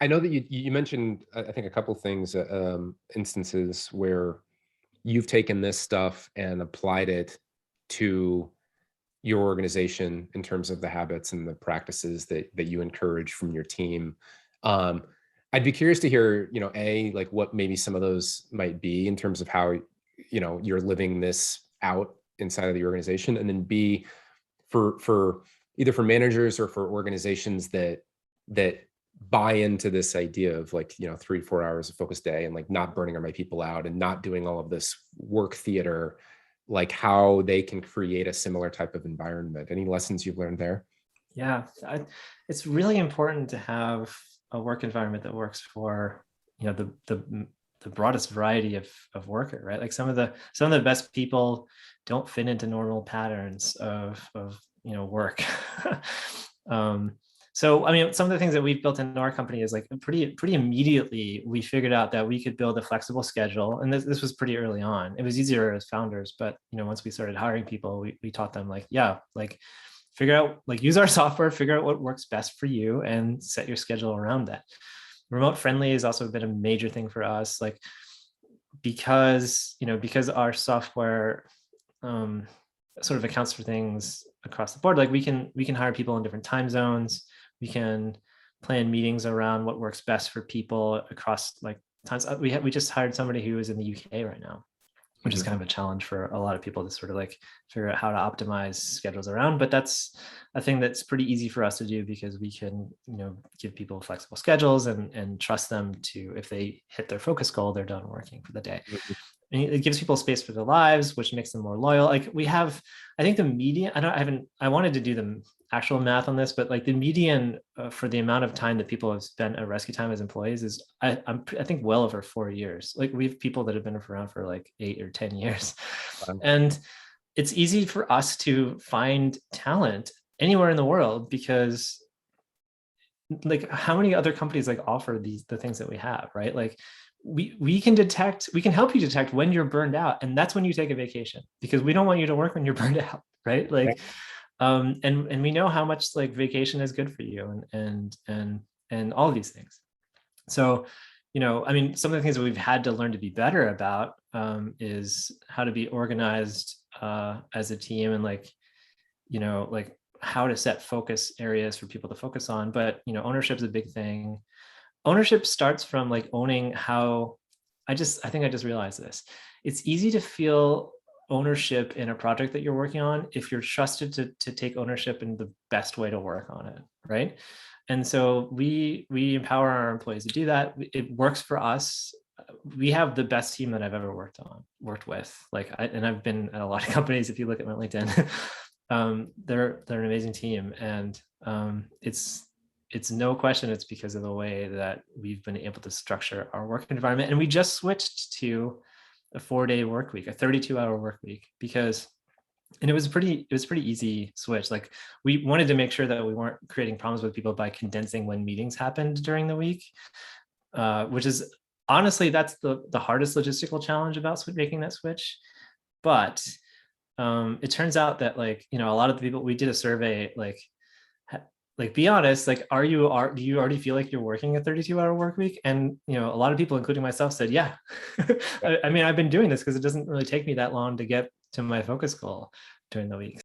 I know that you mentioned, I think a couple things, instances where you've taken this stuff and applied it to your organization in terms of the habits and the practices that you encourage from your team. Um, I'd be curious to hear, like what maybe some of those might be in terms of how, you're living this out inside of the organization, and then B, for either for managers or for organizations that buy into this idea of like 3 to 4 hours of focused day and like not burning my people out and not doing all of this work theater, like how they can create a similar type of environment. Any lessons you've learned there? Yeah, it's really important to have a work environment that works for the broadest variety of worker, right? Like some of the best people don't fit into normal patterns of work. um, so I mean, some of the things that we've built in our company is like pretty immediately we figured out that we could build a flexible schedule, and this was pretty early on. It was easier as founders, but once we started hiring people, we taught them like, yeah, like figure out, like, use our software, figure out what works best for you and set your schedule around that. Remote friendly has also been a major thing for us, like because our software sort of accounts for things across the board. Like we can hire people in different time zones. We can plan meetings around what works best for people across like times. We just hired somebody who is in the UK right now, which is Mhm. kind of a challenge for a lot of people to sort of like figure out how to optimize schedules around. But that's a thing that's pretty easy for us to do because we can, give people flexible schedules and trust them to, if they hit their focus goal, they're done working for the day. Mhm. And it gives people space for their lives, which makes them more loyal. Like we have, I think the median, I wanted to do the actual math on this, but like the median for the amount of time that people have spent at Rescue Time as employees is, I think well over 4 years. Like we have people that have been around for like 8 or 10 years. Wow. And it's easy for us to find talent anywhere in the world because like how many other companies like offer the things that we have, right? Like we can help you detect when you're burned out, and that's when you take a vacation, because we don't want you to work when you're burned out, right? Yeah. Like and we know how much like vacation is good for you, and all of these things. So I mean, some of the things that we've had to learn to be better about is how to be organized as a team, and like like how to set focus areas for people to focus on. But ownership is a big thing. Ownership starts from like owning how, I think I just realized this. It's easy to feel ownership in a project that you're working on if you're trusted to take ownership in the best way to work on it, right? And so we empower our employees to do that. It works for us. We have the best team that I've ever worked with. Like and I've been at a lot of companies. If you look at my LinkedIn, they're an amazing team, and it's no question it's because of the way that we've been able to structure our work environment. And we just switched to a 4-day work week, a 32-hour work week, because and it was pretty easy switch. Like we wanted to make sure that we weren't creating problems with people by condensing when meetings happened during the week, which is honestly, that's the hardest logistical challenge about making that switch. But it turns out that like a lot of the people, we did a survey, like be honest, like do you already feel like you're working a 32-hour work week? And a lot of people, including myself, said yeah. I mean, I've been doing this because it doesn't really take me that long to get to my focus goal during the week.